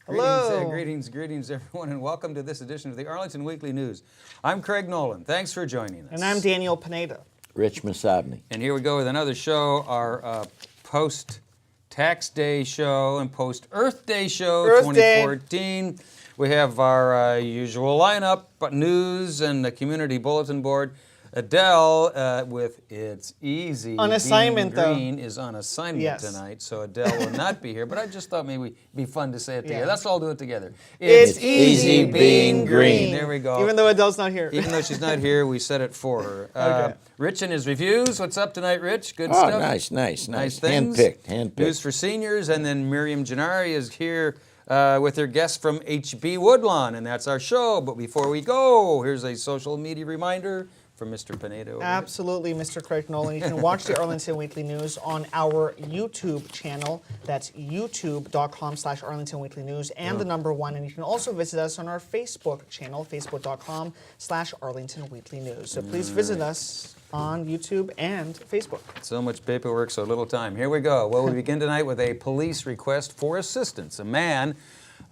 Hello. Greetings, everyone, and welcome to this edition of the Arlington Weekly News. I'm Craig Nolan. Thanks for joining us. And I'm Daniel Pineda. Rich Masabny. And here we go with another show, our post-Tax Day show and post-Earth Day show 2014. We have our usual lineup, news and the community bulletin board. Adele, with It's Easy On assignment, Being Green, is on assignment tonight, so Adele will not be here. But I just thought maybe it'd be fun to say it together. Let's all do it together. It's easy being green. There we go. Even though Adele's not here. Even though she's not here, we said it for her. Okay. Rich and his reviews. What's up tonight, Rich? Good stuff? Nice things. Handpicked. News for seniors, and then Miriam Gennari is here with her guest from HB Woodlawn, and that's our show. But before we go, here's a social media reminder from Mr. Pineda. Absolutely, Mr. Craig Nolan. You can watch the Arlington Weekly News on our YouTube channel. That's youtube.com/Arlington Weekly News and the number 1. And you can also visit us on our Facebook channel, facebook.com/Arlington Weekly News. So please visit us on YouTube and Facebook. So much paperwork, so little time. Here we go. Well, we begin tonight with a police request for assistance. A man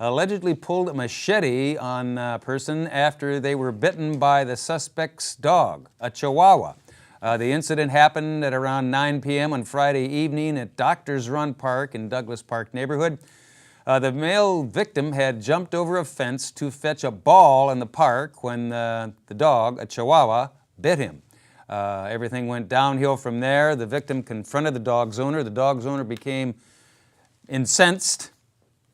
allegedly pulled a machete on a person after they were bitten by the suspect's dog, a Chihuahua. The incident happened at around 9 p.m. on Friday evening at Doctors Run Park in Douglas Park neighborhood. The male victim had jumped over a fence to fetch a ball in the park when the dog, a Chihuahua, bit him. Everything went downhill from there. The victim confronted the dog's owner. The dog's owner became incensed,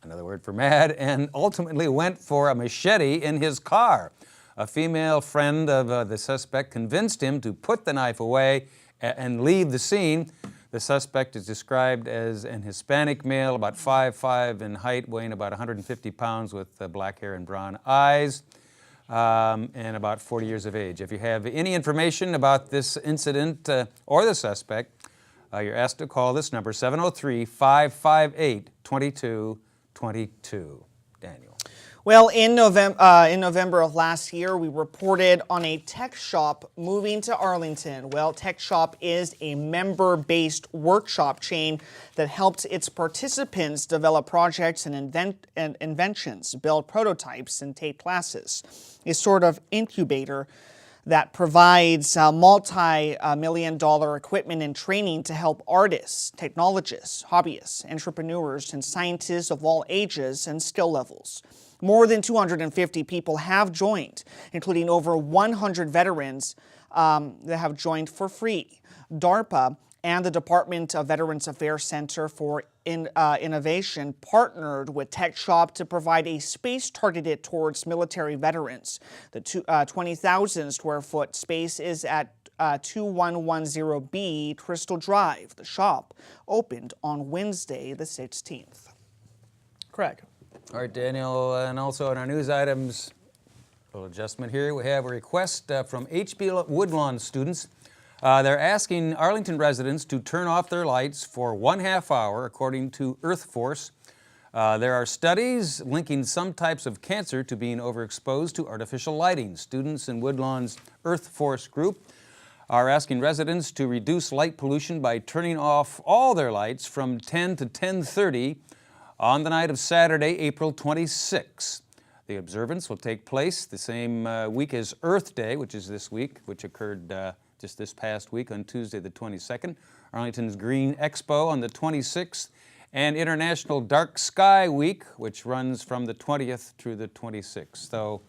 another word for mad, and ultimately went for a machete in his car. A female friend of the suspect convinced him to put the knife away and leave the scene. The suspect is described as an Hispanic male, about 5'5" in height, weighing about 150 pounds, with black hair and brown eyes, and about 40 years of age. If you have any information about this incident or the suspect, you're asked to call this number, 703-558-2222. Daniel. Well, in November of last year, we reported on a tech shop moving to Arlington. Well, Tech Shop is a member-based workshop chain that helps its participants develop projects and inventions, build prototypes, and take classes. A sort of incubator that provides multi-million-dollar equipment and training to help artists, technologists, hobbyists, entrepreneurs, and scientists of all ages and skill levels. More than 250 people have joined, including over 100 veterans that have joined for free. DARPA and the Department of Veterans Affairs Center for Innovation partnered with Tech Shop to provide a space targeted towards military veterans. The 20,000 square foot space is at 2110B Crystal Drive. The shop opened on Wednesday, the 16th. Craig. All right, Daniel, and also in our news items, a little adjustment here. We have a request from HB Woodlawn students. They're asking Arlington residents to turn off their lights for 1/2 hour, according to EarthForce. There are studies linking some types of cancer to being overexposed to artificial lighting. Students in Woodlawn's EarthForce group are asking residents to reduce light pollution by turning off all their lights from 10 to 10:30 on the night of Saturday, April 26. The observance will take place the same week as Earth Day, which is this week, which occurred just this past week on Tuesday the 22nd, Arlington's Green Expo on the 26th, and International Dark Sky Week, which runs from the 20th through the 26th. So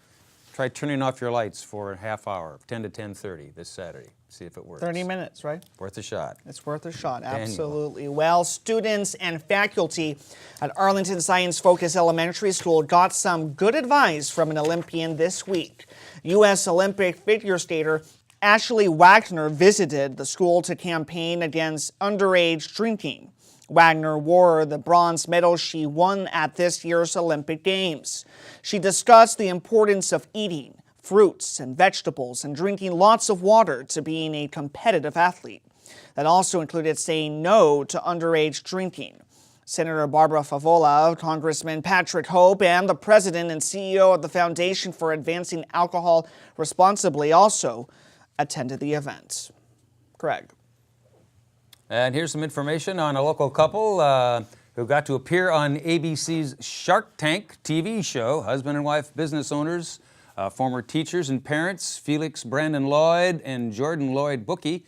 try turning off your lights for a 1/2 hour, 10 to 10:30 this Saturday. See if it works. 30 minutes, right? Worth a shot. It's worth a shot, Daniel. absolutely. Well, students and faculty at Arlington Science Focus Elementary School got some good advice from an Olympian this week. U.S. Olympic figure skater Ashley Wagner visited the school to campaign against underage drinking. Wagner wore the bronze medal she won at this year's Olympic Games. She discussed the importance of eating fruits and vegetables and drinking lots of water to being a competitive athlete. That also included saying no to underage drinking. Senator Barbara Favola, Congressman Patrick Hope, and the president and CEO of the Foundation for Advancing Alcohol Responsibly also attended the event. Craig. And here's some information on a local couple who got to appear on ABC's Shark Tank TV show. Husband and wife business owners, former teachers and parents, Felix Brandon Lloyd and Jordan Lloyd Bookie,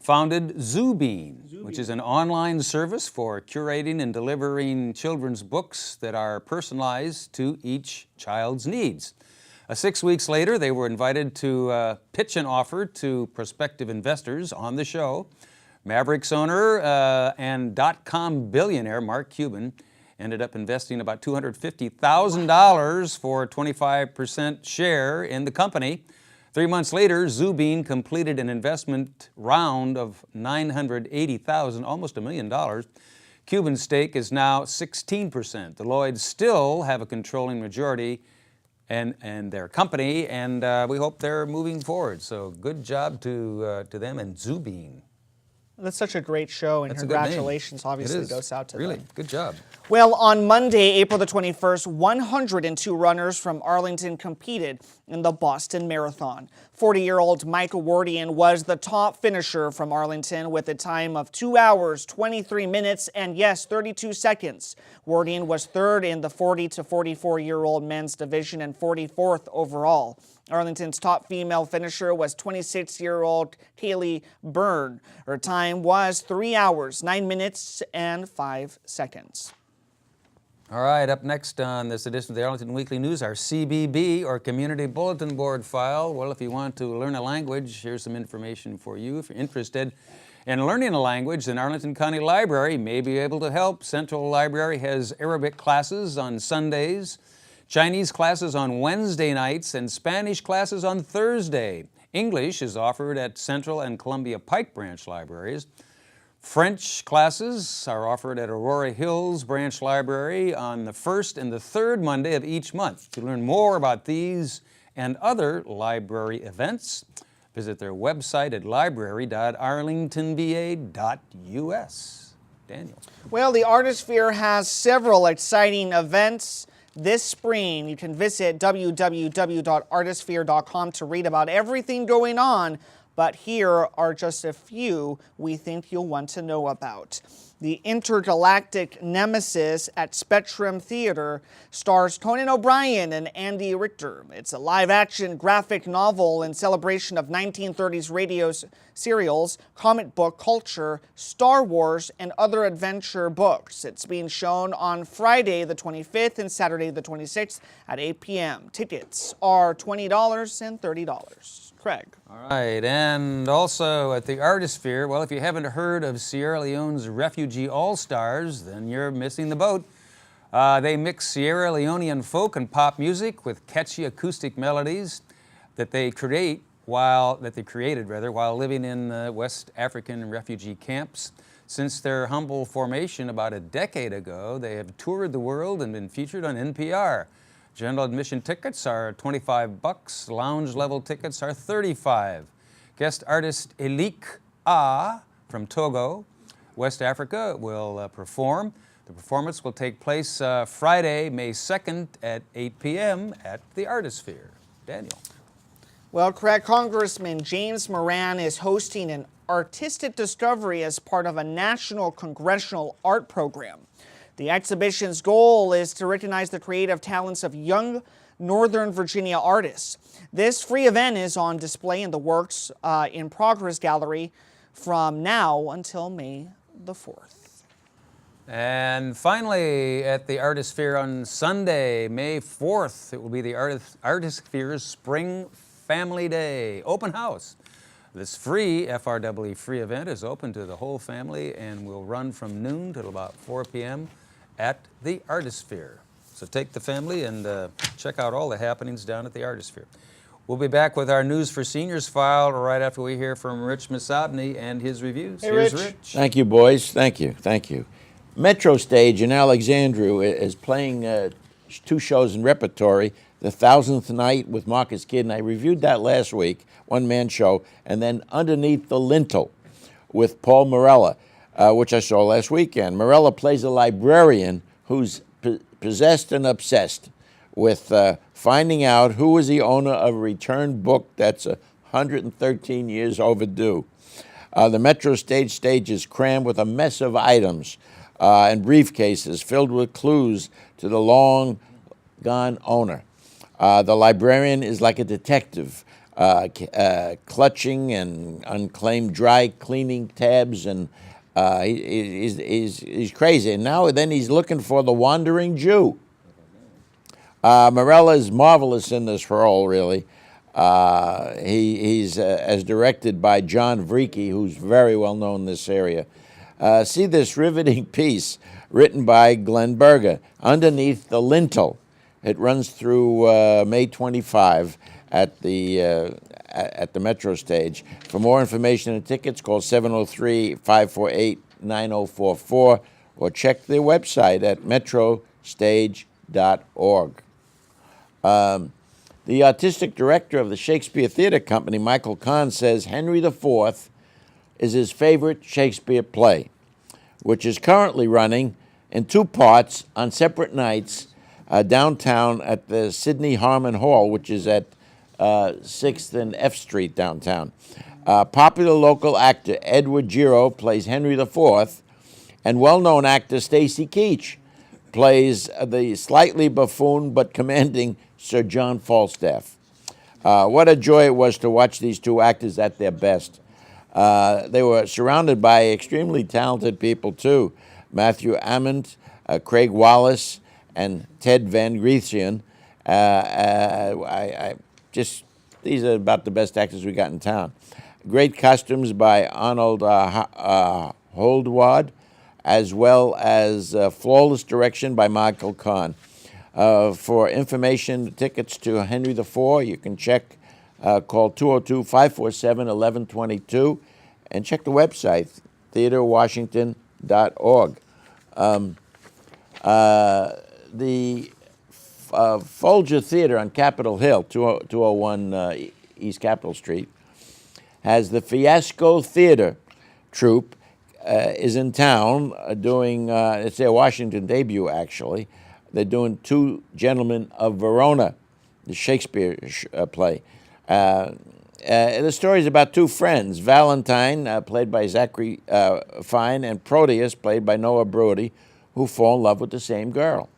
founded Zoobean, which is an online service for curating and delivering children's books that are personalized to each child's needs. 6 weeks later, they were invited to pitch an offer to prospective investors on the show. Mavericks owner and dot-com billionaire Mark Cuban ended up investing about $250,000 for a 25% share in the company. 3 months later, Zoobean completed an investment round of $980,000, almost $1 million. Cuban's stake is now 16%. The Lloyds still have a controlling majority and their company, and we hope they're moving forward. So good job to them and Zoobean. That's such a great show, and That's a good name. congratulations obviously goes out to really them. good job. Well, on Monday, April the 21st, 102 runners from Arlington competed in the Boston Marathon. 40-year-old Michael Wardian was the top finisher from Arlington with a time of 2 hours, 23 minutes, and yes, 32 seconds. Wardian was third in the 40 to 44-year-old men's division and 44th overall. Arlington's top female finisher was 26-year-old Kaylee Byrne. Her time was 3 hours, 9 minutes, and 5 seconds. All right, up next on this edition of the Arlington Weekly News, our CBB, or Community Bulletin Board file. Well, if you want to learn a language, here's some information for you. If you're interested in learning a language, the Arlington County Library may be able to help. Central Library has Arabic classes on Sundays, Chinese classes on Wednesday nights, and Spanish classes on Thursday. English is offered at Central and Columbia Pike Branch Libraries. French classes are offered at Aurora Hills Branch Library on the first and the third Monday of each month. To learn more about these and other library events, visit their website at library.arlingtonva.us. Daniel. Well, the Artisphere has several exciting events this spring. You can visit www.artisphere.com to read about everything going on, but here are just a few we think you'll want to know about. The Intergalactic Nemesis at Spectrum Theater stars Conan O'Brien and Andy Richter. It's a live-action graphic novel in celebration of 1930s radio serials, comic book culture, Star Wars, and other adventure books. It's being shown on Friday the 25th and Saturday the 26th at 8 p.m. Tickets are $20 and $30. Craig. All right, and also at the Artisphere, well, if you haven't heard of Sierra Leone's Refugee All-Stars, then you're missing the boat. They mix Sierra Leonean folk and pop music with catchy acoustic melodies that they created while living in West African refugee camps. Since their humble formation about a decade ago, they have toured the world and been featured on NPR. General admission tickets are $25. Lounge level tickets are $35. Guest artist Elik Ah from Togo, West Africa, will perform. The performance will take place Friday, May 2nd at 8 p.m. at the Artisphere. Daniel. Well, Craig, Congressman James Moran is hosting an artistic discovery as part of a national congressional art program. The exhibition's goal is to recognize the creative talents of young Northern Virginia artists. This free event is on display in the Works in Progress Gallery from now until May the 4th. And finally, at the Artisphere on Sunday, May 4th, it will be the Artisphere's Spring Family Day open house. This free FRW free event is open to the whole family and will run from noon till about 4 p.m. at the Artisphere. So take the family and check out all the happenings down at the Artisphere. We'll be back with our News for Seniors file right after we hear from Rich Masabny and his reviews. Hey, Here's Rich. Rich. Thank you, boys. Thank you. Thank you. Metro Stage in Alexandria is playing 2 shows in repertory. The 1000th Night with Marcus Kidd, and I reviewed that last week, one-man show, and then Underneath the Lintel with Paul Morella, which I saw last weekend. Morella plays a librarian who's possessed and obsessed with finding out who is the owner of a returned book that's 113 years overdue. The Metro Stage is crammed with a mess of items. and briefcases filled with clues to the long-gone owner. The librarian is like a detective, clutching and unclaimed dry cleaning tabs, and he's crazy. And now then he's looking for the wandering Jew. Morella is marvelous in this role, really. He's as directed by John Vriki, who's very well known in this area. See this riveting piece written by Glenn Berger, Underneath the Lintel. It runs through May 25 at the Metro Stage. For more information and tickets, call 703-548-9044 or check their website at metrostage.org. The artistic director of the Shakespeare Theatre Company, Michael Kahn, says Henry IV is his favorite Shakespeare play, which is currently running in 2 parts on separate nights downtown at the Sidney Harmon Hall, which is at 6th and F Street downtown. Popular local actor Edward Giro plays Henry IV, and well-known actor Stacy Keach plays the slightly buffoon but commanding Sir John Falstaff. What a joy it was to watch these 2 actors at their best. They were surrounded by extremely talented people, too. Matthew Ament, Craig Wallace, and Ted Van Grecian. These are about the best actors we got in town. Great costumes by Arnold Holdwad, as well as flawless direction by Michael Kahn. For information, tickets to Henry IV, you can check, call 202-547-1122, and check the website, theaterwashington.org. The Folger Theater on Capitol Hill, 201 East Capitol Street, has the Fiasco Theater troupe, is in town doing, it's their Washington debut, actually. They're doing 2 Gentlemen of Verona, the Shakespeare play. The story is about 2 friends, Valentine, played by Zachary Fine, and Proteus, played by Noah Brody, who fall in love with the same girl.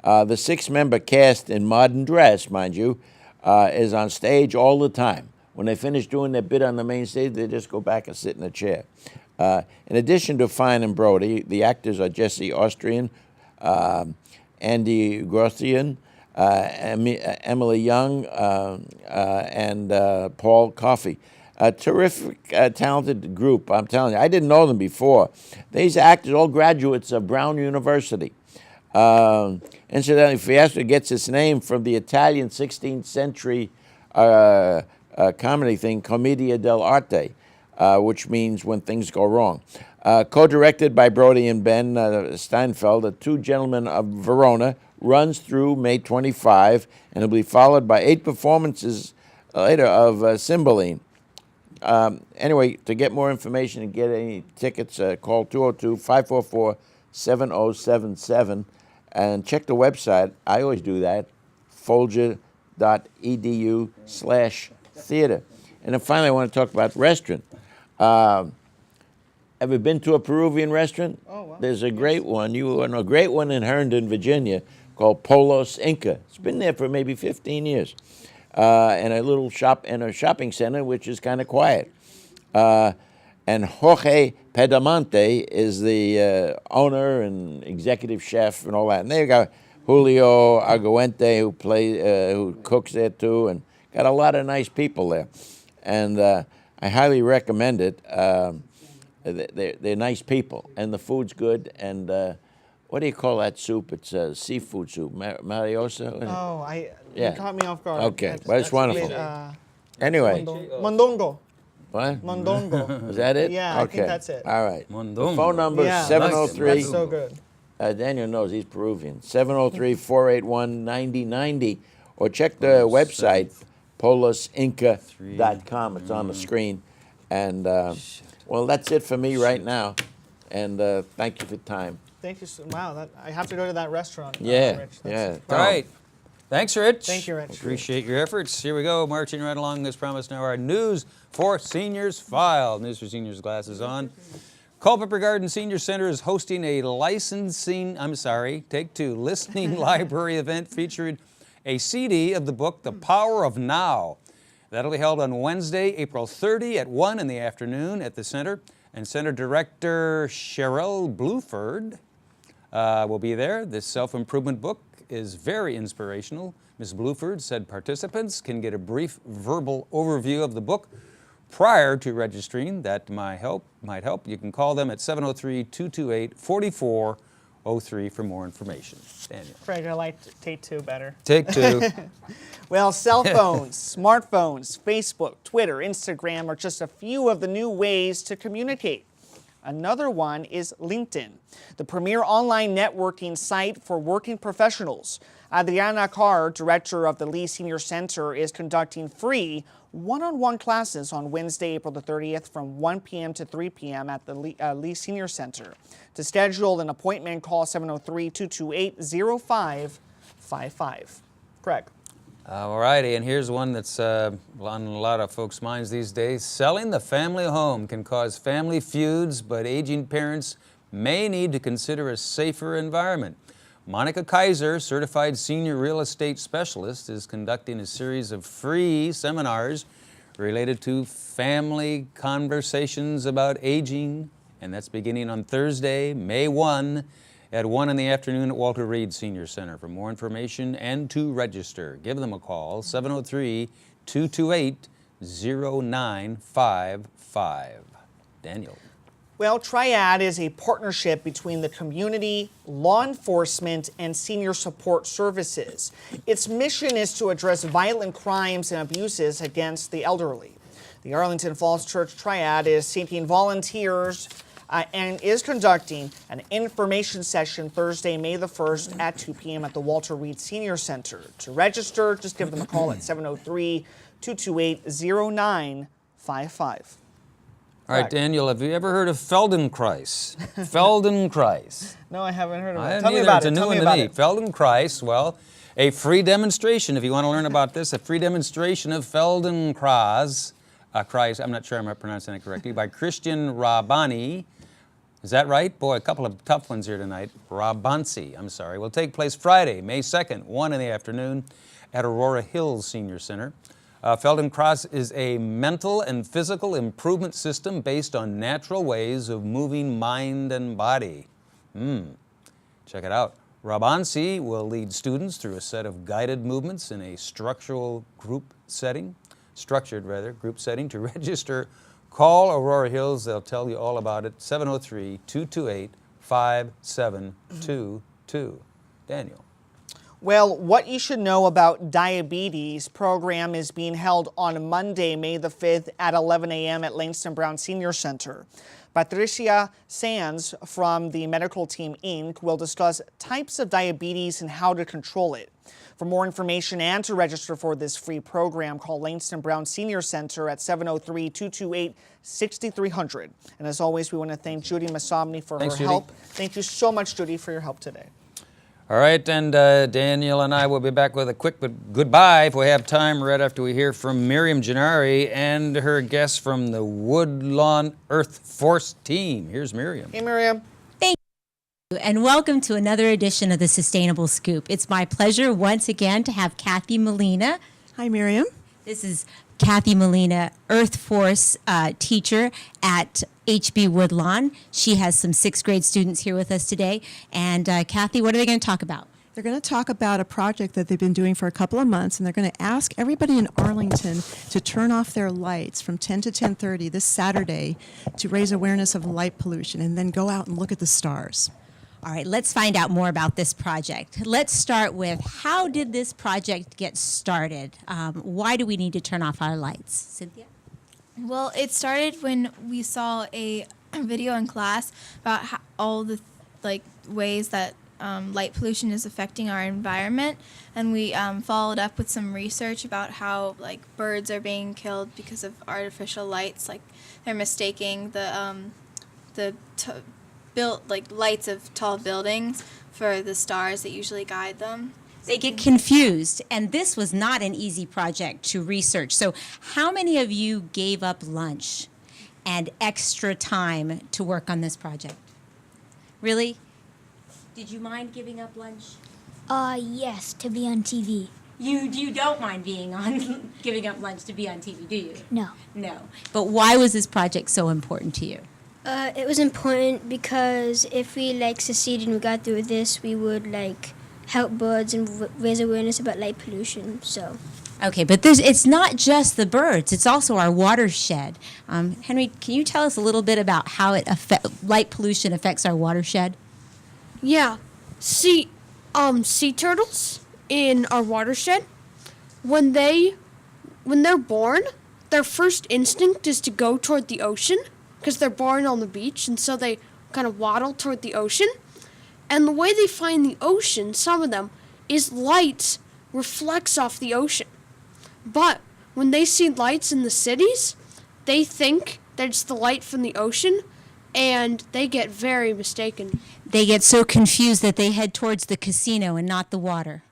The 6-member cast in modern dress, mind you, is on stage all the time. When they finish doing their bit on the main stage, they just go back and sit in a chair. In addition to Fine and Brody, the actors are Jesse Austrian, Andy Grossian, Emily Young, and Paul Coffey. A terrific, talented group, I'm telling you. I didn't know them before. These actors, all graduates of Brown University. Incidentally, Fiasco gets its name from the Italian 16th century comedy thing, Commedia dell'arte, which means when things go wrong. Co-directed by Brody and Ben Steinfeld, The 2 Gentlemen of Verona runs through May 25, and it'll be followed by 8 performances later of Cymbeline. Anyway, to get more information and get any tickets, call 202-544-7077 and check the website. I always do that, folger.edu/theater. And then finally, I want to talk about restaurant. Have you been to a Peruvian restaurant? Oh, wow. There's a great one. You know, a great one in Herndon, Virginia, called Polos Inca. It's been there for maybe 15 years. And a little shop in a shopping center, which is kind of quiet. And Jorge Pedamonte is the owner and executive chef and all that. And they got Julio Arguente who cooks there too, and got a lot of nice people there. And I highly recommend it. They're nice people, and the food's good. And what do you call that soup? It's seafood soup, Mariosa. Oh, Yeah. you caught me off guard. Okay, well, it's wonderful. Wait, Anyway, Mondongo. what? Mondongo. Is that it? Yeah, I Okay. think that's it. All right. Mondongo. The phone number Yeah, is 703. That's so good. Daniel knows he's Peruvian. 703-481-9090. Or check the website, polosinca.com. It's on the screen. And, well, that's it for me right now. And thank you for your time. Thank you. Wow, I have to go to that restaurant. Yeah, Rich. yeah. All right. Thanks, Rich. Thank you, Rich. Appreciate your efforts. Here we go, marching right along as promised. Now our News for Seniors file. News for Seniors glasses on. Culpeper Garden Senior Center is hosting a listening library event featuring a CD of the book, The Power of Now. That'll be held on Wednesday, April 30 at 1 in the afternoon at the center. And Center Director Cheryl Bluford will be there. This self-improvement book is very inspirational. Ms. Bluford said participants can get a brief verbal overview of the book prior to registering. That might help. You can call them at 703-228-4403 for more information. Daniel. Craig, I like take two better. Take two. Well, cell phones, smartphones, Facebook, Twitter, Instagram are just a few of the new ways to communicate. Another one is LinkedIn, the premier online networking site for working professionals. Adriana Carr, director of the Lee Senior Center, is conducting free one-on-one classes on Wednesday, April the 30th from 1 p.m. to 3 p.m. at the Lee Senior Center. To schedule an appointment, call 703-228-0555. Craig. All righty, and here's one that's on a lot of folks' minds these days. Selling the family home can cause family feuds, but aging parents may need to consider a safer environment. Monica Kaiser, certified senior real estate specialist, is conducting a series of free seminars related to family conversations about aging, and that's beginning on Thursday, May 1 at 1 in the afternoon at Walter Reed Senior Center. For more information and to register, give them a call, 703-228-0955. Daniel. Well, Triad is a partnership between the community, law enforcement, and senior support services. Its mission is to address violent crimes and abuses against the elderly. The Arlington Falls Church Triad is seeking volunteers and is conducting an information session Thursday, May the 1st at 2 p.m. at the Walter Reed Senior Center. To register, just give them a call at 703-228-0955. All right, Daniel, have you ever heard of Feldenkrais? Feldenkrais. No, I haven't heard of I it. Tell me neither. about It's it. a new Tell me one about to me. it. Feldenkrais, well, a free demonstration, if you want to learn about this, a free demonstration of Feldenkrais, I'm not sure I'm pronouncing it correctly, by Christian Rabani. Is that right? Boy, a couple of tough ones here tonight. Rabansi, I'm sorry, will take place Friday, May 2nd, 1 in the afternoon at Aurora Hills Senior Center. Feldenkrais is a mental and physical improvement system based on natural ways of moving mind and body. Check it out. Rabansi will lead students through a set of guided movements in a structured group setting. To register, call Aurora Hills. They'll tell you all about it. 703-228-5722. Daniel. Well, what you should know about diabetes program is being held on Monday, May the 5th at 11 a.m. at Langston Brown Senior Center. Patricia Sands from the Medical Team, Inc. will discuss types of diabetes and how to control it. For more information and to register for this free program, call Langston Brown Senior Center at 703-228-6300. And as always, we want to thank Judy Masomny for her help. Thank you so much, Judy, for your help today. All right, and Daniel and I will be back with a quick but goodbye if we have time right after we hear from Miriam Gennari and her guests from the Woodlawn Earth Force team. Here's Miriam. Hey, Miriam. Thank you, and welcome to another edition of the Sustainable Scoop. It's my pleasure once again to have Kathy Molina. Hi, Miriam. This is Kathy Molina, Earth Force teacher at HB Woodlawn. She has some 6th grade students here with us today. And Kathy, what are they going to talk about? They're going to talk about a project that they've been doing for a couple of months, and they're going to ask everybody in Arlington to turn off their lights from 10 to 10:30 this Saturday to raise awareness of light pollution, and then go out and look at the stars. All right, let's find out more about this project. Let's start with, how did this project get started? Why do we need to turn off our lights? Cynthia? Well, it started when we saw a video in class about how all the ways that light pollution is affecting our environment, and we followed up with some research about how birds are being killed because of artificial lights. They're mistaking the lights of tall buildings for the stars that usually guide them. They get confused, and this was not an easy project to research. So how many of you gave up lunch and extra time to work on this project. Really? Did you mind giving up lunch? Yes, to be on TV. You don't mind being on giving up lunch to be on TV, do you? No. No. But why was this project so important to you? It was important because if we succeeded and we got through this, we would help birds and raise awareness about light pollution. So. Okay, but it's not just the birds; it's also our watershed. Henry, can you tell us a little bit about how light pollution affects our watershed? Yeah. Sea turtles in our watershed, when they're born, their first instinct is to go toward the ocean because they're born on the beach, and so they kind of waddle toward the ocean. And the way they find the ocean, some of them, is light reflects off the ocean. But when they see lights in the cities, they think that it's the light from the ocean, and they get very mistaken. They get so confused that they head towards the casino and not the water.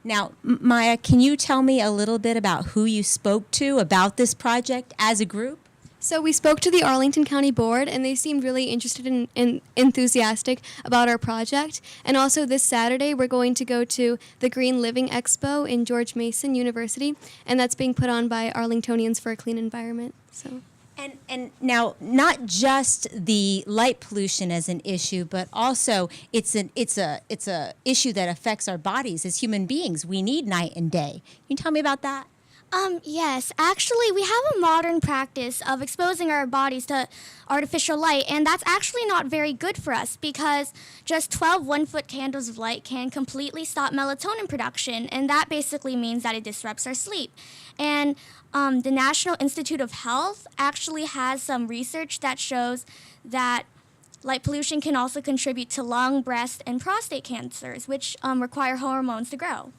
Now, Maya, can you tell me a little bit about who you spoke to about this project as a group? So we spoke to the Arlington County Board, and they seemed really interested and enthusiastic about our project. And also this Saturday, we're going to go to the Green Living Expo in George Mason University, and that's being put on by Arlingtonians for a Clean Environment. So. And now, not just the light pollution as an issue, but also it's a issue that affects our bodies as human beings. We need night and day. Can you tell me about that? Yes, actually, we have a modern practice of exposing our bodies to artificial light, and that's actually not very good for us because just 12 one-foot candles of light can completely stop melatonin production, and that basically means that it disrupts our sleep. And the National Institute of Health actually has some research that shows that light pollution can also contribute to lung, breast, and prostate cancers, which require hormones to grow.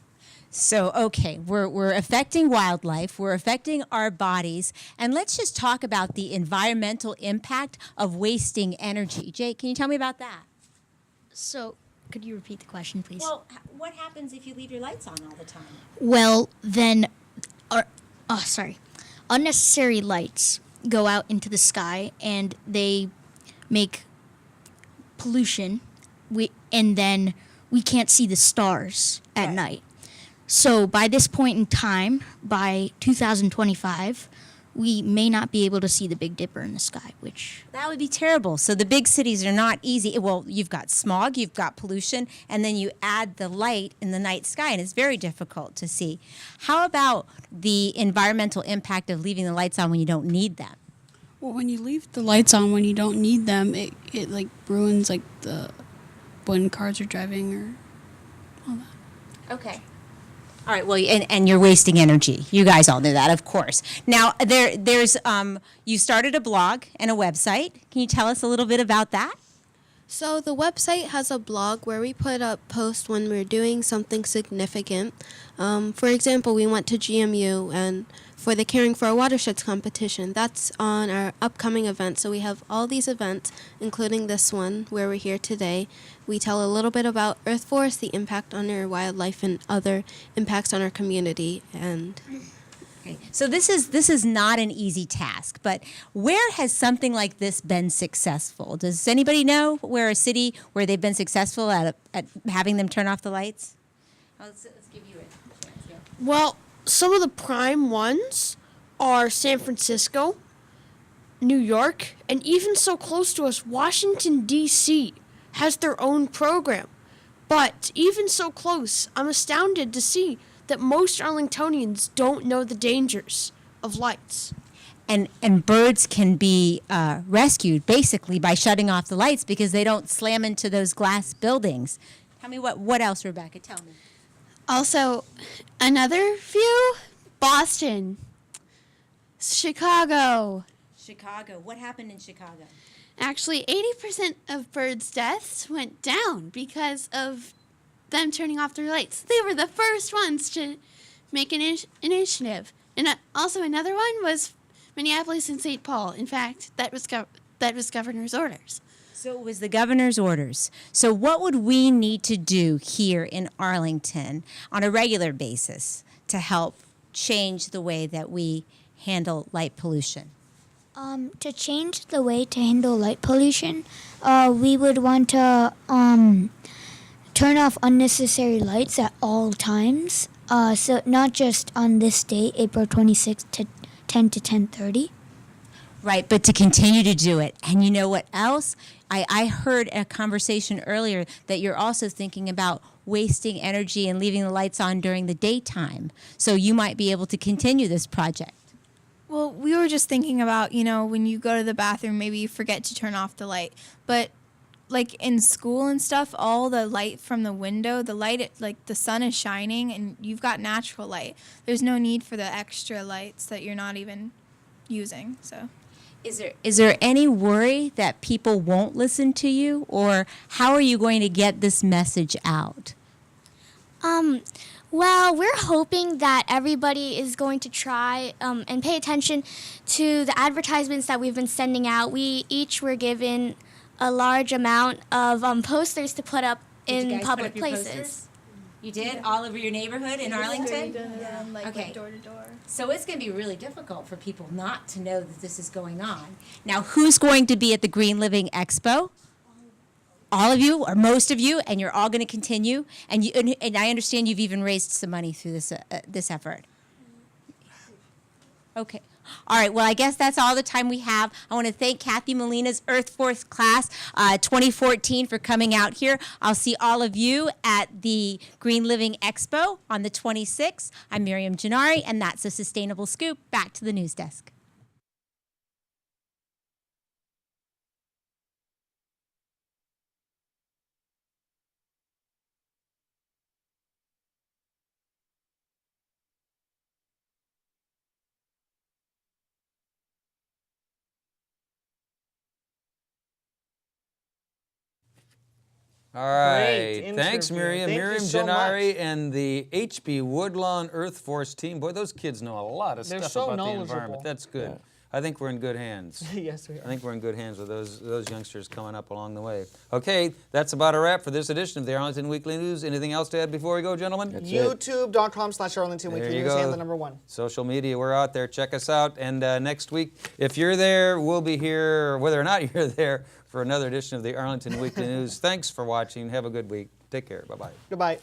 So, okay, we're affecting wildlife, we're affecting our bodies, and let's just talk about the environmental impact of wasting energy. Jake, can you tell me about that? So, could you repeat the question, please? Well, what happens if you leave your lights on all the time? Well, then, unnecessary lights go out into the sky and they make pollution, and then we can't see the stars at night. So by this point in time, by 2025, we may not be able to see the Big Dipper in the sky, which... That would be terrible. So the big cities are not easy. Well, you've got smog, you've got pollution, and then you add the light in the night sky, and it's very difficult to see. How about the environmental impact of leaving the lights on when you don't need them? Well, when you leave the lights on when you don't need them, it ruins when cars are driving or all that. Okay. All right. Well, and you're wasting energy. You guys all know that, of course. Now, there's you started a blog and a website. Can you tell us a little bit about that? So the website has a blog where we put up posts when we're doing something significant. For example, we went to GMU and for the Caring for Our Watersheds competition. That's on our upcoming event. So we have all these events, including this one where we're here today. We tell a little bit about Earth Forest, the impact on our wildlife, and other impacts on our community. And okay. So this is not an easy task, but where has something like this been successful? Does anybody know where a city where they've been successful at having them turn off the lights? Let's give you a chance here. Well, some of the prime ones are San Francisco, New York, and even so close to us, Washington, D.C. has their own program. But even so close, I'm astounded to see that most Arlingtonians don't know the dangers of lights. And birds can be rescued basically by shutting off the lights because they don't slam into those glass buildings. Tell me what else, Rebecca? Tell me. also, another few, Boston, Chicago. Chicago. What happened in Chicago? Actually, 80% of birds' deaths went down because of them turning off their lights. They were the first ones to make an initiative. And also another one was Minneapolis and St. Paul. In fact, that was governor's orders. So it was the governor's orders. So what would we need to do here in Arlington on a regular basis to help change the way that we handle light pollution? To change the way to handle light pollution, we would want to turn off unnecessary lights at all times. So not just on this date, April 26th to 10 to 10:30. Right, but to continue to do it. And you know what else? I heard a conversation earlier that you're also thinking about wasting energy and leaving the lights on during the daytime. So you might be able to continue this project. Well, we were just thinking about, when you go to the bathroom, maybe you forget to turn off the light. But like in school and stuff, all the light from the window, the sun is shining and you've got natural light. There's no need for the extra lights that you're not even using. So Is there any worry that people won't listen to you, or how are you going to get this message out? Well, we're hoping that everybody is going to try and pay attention to the advertisements that we've been sending out. We each were given a large amount of posters to put up in public places. You did? All over your neighborhood in Arlington? Like door to door. So it's going to be really difficult for people not to know that this is going on. Now, who's going to be at the Green Living Expo? All of you, or most of you, and you're all going to continue. And I understand you've even raised some money through this effort. Okay. All right, well, I guess that's all the time we have. I want to thank Kathy Molina's Earth Force Class 2014 for coming out here. I'll see all of you at the Green Living Expo on the 26th. I'm Miriam Gennari, and that's a Sustainable Scoop. Back to the news desk. All right. Great Thanks, interview. Miriam. Thank you Miriam so Gennari much. and the HB Woodlawn Earth Force team. Boy, those kids know a lot of They're stuff so about the knowledgeable. environment. That's good. I think we're in good hands. Yes, we I are. think we're in good hands with those youngsters coming up along the way. Okay, that's about a wrap for this edition of the Arlington Weekly News. Anything else to add before we go, gentlemen? That's it. YouTube.com/Arlington There Weekly you News go. and the number 1. Social media, we're out there. Check us out. And next week, if you're there, we'll be here, whether or not you're there, for another edition of the Arlington Weekly News. Thanks for watching. Have a good week. Take care. Bye-bye. Goodbye.